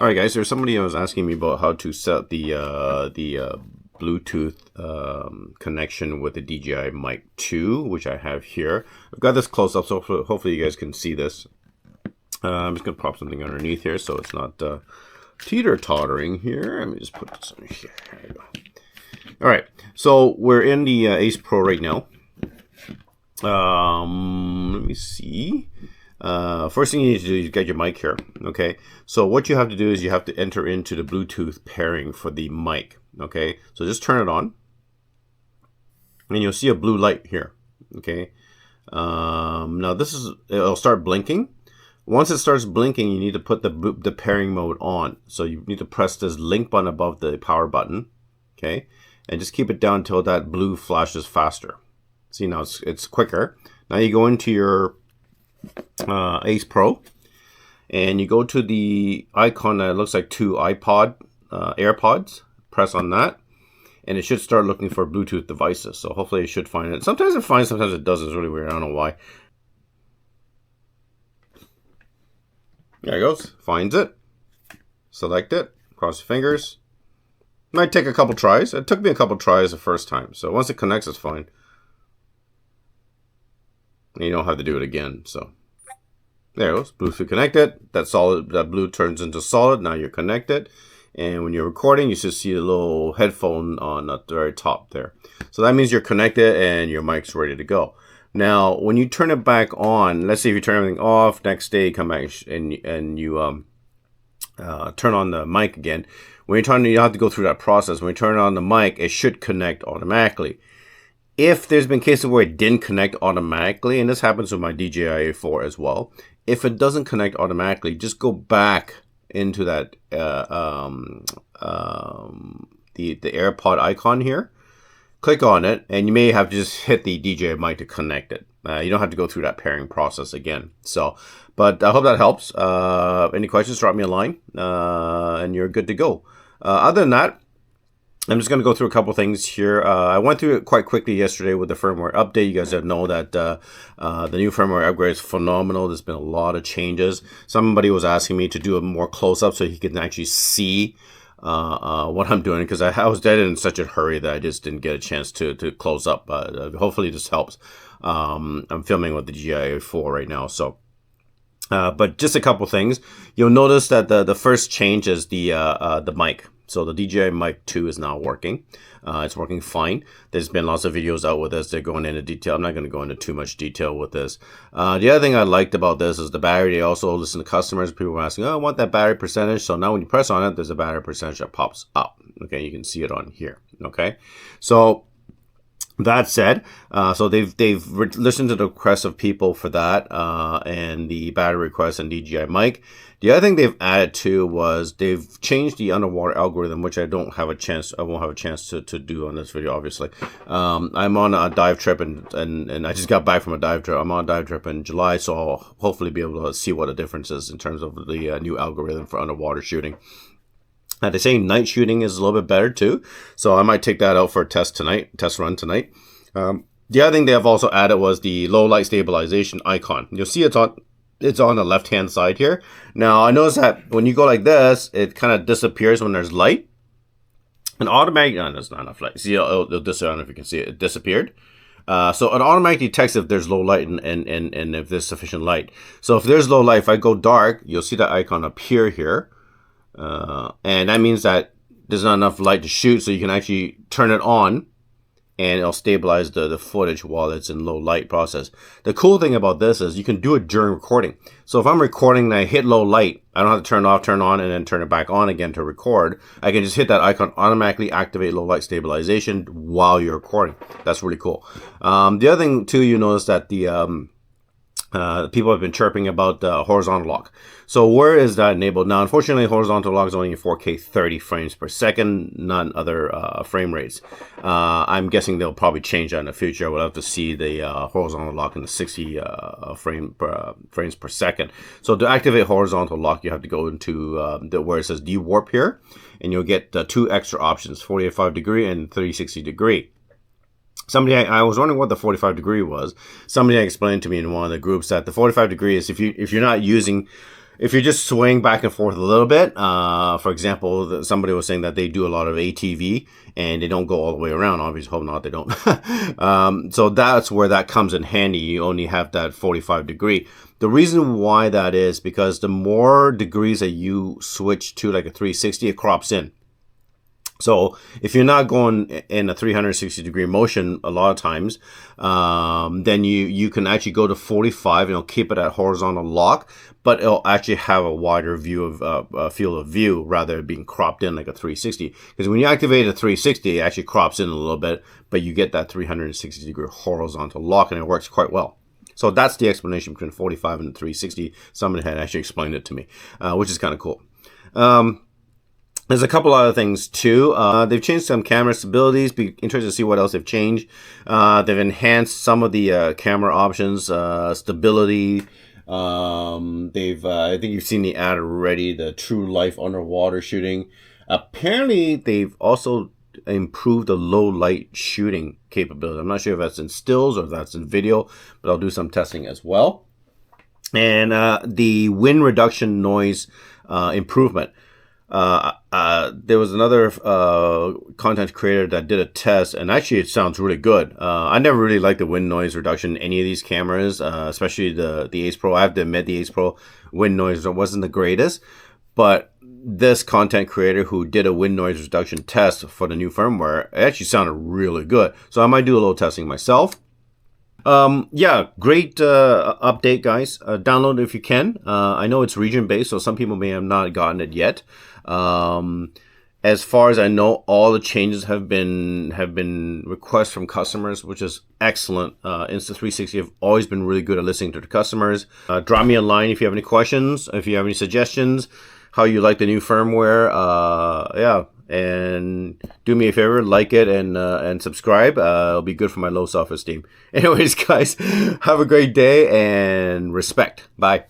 All right, guys. There's somebody who was asking me about how to set the Bluetooth connection with the DJI Mic2, which I have here. I've got this close up, so hopefully you guys can see this. I'm just gonna pop something underneath here so it's not teeter-tottering here. Let me just put this on here. There you go. All right, so we're in the Ace Pro right now. Let me see. First thing you need to do is get your mic here. Okay, so what you have to do is you have to enter into the Bluetooth pairing for the mic. Okay, so just turn it on, and you'll see a blue light here. Okay, now it'll start blinking. Once it starts blinking, you need to put the pairing mode on. So you need to press this link button above the power button. Okay, and just keep it down until that blue flashes faster. See, now it's quicker. Now you go into your Ace Pro, and you go to the icon that looks like two AirPods. Press on that, and it should start looking for Bluetooth devices. So hopefully it should find it. Sometimes it finds, sometimes it doesn't. It's really weird. I don't know why. There it goes. Finds it. Select it. Cross your fingers. Might take a couple tries. It took me a couple tries the first time. So once it connects, it's fine. And you don't have to do it again. So there it goes. Bluetooth connected. That blue turns into solid. Now you're connected. And when you're recording, you should see a little headphone on the very top there. So that means you're connected and your mic's ready to go. Now, when you turn it back on, let's say if you turn everything off, next day you come back and you turn on the mic again. When you turn, you don't have to go through that process. When you turn on the mic, it should connect automatically. If there's been cases where it didn't connect automatically, and this happens with my DJI A4 as well, if it doesn't connect automatically, just go back into that the AirPod icon here. Click on it, and you may have to just hit the DJI mic to connect it. You don't have to go through that pairing process again. So, but I hope that helps. Any questions, drop me a line, and you're good to go. Other than that, I'm just going to go through a couple things here. I went through it quite quickly yesterday with the firmware update. You guys know that the new firmware upgrade is phenomenal. There's been a lot of changes. Somebody was asking me to do a more close-up so he can actually see what I'm doing, because I was dead in such a hurry that I just didn't get a chance to close up. Hopefully this helps. I'm filming with the DJI A4 right now, so but just a couple things. You'll notice that the first change is the mic. So the DJI Mic2 is now working. It's working fine. There's been lots of videos out with this. They're going into detail. I'm not going to go into too much detail with this. The other thing I liked about this is the battery. They also listen to customers. People were asking, oh, I want that battery percentage. So now when you press on it, there's a battery percentage that pops up. Okay, you can see it on here. Okay, so that said, so they've listened to the requests of people for that, and the battery requests and DJI mic. The other thing they've added to was they've changed the underwater algorithm, which I won't have a chance to do on this video, obviously. I'm on a dive trip, and I just got back from a dive trip. I'm on a dive trip in July, so I'll hopefully be able to see what the difference is in terms of the new algorithm for underwater shooting. They're saying night shooting is a little bit better too, so I might take that out for a test run tonight. The other thing they have also added was the low light stabilization icon. You'll see it's on the left hand side here. Now I noticed that when you go like this, it kind of disappears when there's light. And automatically, no, there's not enough light. See, it'll disappear. I don't know if you can see it. It disappeared. So it automatically detects if there's low light and if there's sufficient light. So if there's low light, if I go dark, you'll see that icon appear here. And that means that there's not enough light to shoot, so you can actually turn it on and it'll stabilize the footage while it's in low light process. The cool thing about this is you can do it during recording. So if I'm recording and I hit low light, I don't have to turn it off, turn on, and then turn it back on again to record. I can just hit that icon, automatically activate low light stabilization while you're recording. That's really cool. The other thing too, you notice that the people have been chirping about horizontal lock. So where is that enabled? Now, unfortunately, horizontal lock is only in 4K 30 frames per second, not other frame rates. I'm guessing they'll probably change that in the future. We'll have to see the horizontal lock in the 60 frames per second. So to activate horizontal lock, you have to go into where it says de-warp here, and you'll get two extra options, 45 degree and 360 degree. I was wondering what the 45 degree was. Somebody explained to me in one of the groups that the 45 degree is if you're not using if you just swing back and forth a little bit, for example, somebody was saying that they do a lot of ATV and they don't go all the way around. Obviously, hope not, they don't. So that's where that comes in handy. You only have that 45 degree. The reason why that is because the more degrees that you switch to like a 360, it crops in. So if you're not going in a 360 degree motion a lot of times, then you can actually go to 45 and it'll keep it at horizontal lock, but it'll actually have a wider view of field of view rather than being cropped in like a 360. Because when you activate a 360, it actually crops in a little bit, but you get that 360 degree horizontal lock and it works quite well. So that's the explanation between 45 and 360. Somebody had actually explained it to me, which is kind of cool. There's a couple other things too. They've changed some camera stabilities. Be interested to see what else they've changed. They've enhanced some of the camera options, stability. I think you've seen the ad already, the true life underwater shooting. Apparently, they've also improved the low light shooting capability. I'm not sure if that's in stills or if that's in video, but I'll do some testing as well. And the wind reduction noise improvement. There was another content creator that did a test, and actually it sounds really good. I never really liked the wind noise reduction in any of these cameras, especially the Ace Pro. I have to admit the Ace Pro wind noise wasn't the greatest, but this content creator who did a wind noise reduction test for the new firmware, it actually sounded really good. So I might do a little testing myself. Yeah, great update, guys. Download it if you can. I know it's region based, so some people may have not gotten it yet. As far as I know, all the changes have been requests from customers, which is excellent. Insta360 have always been really good at listening to the customers. Drop me a line if you have any questions, if you have any suggestions, how you like the new firmware. Yeah, and do me a favor, like it and subscribe. It'll be good for my low self-esteem. Anyways, guys, have a great day and respect. Bye.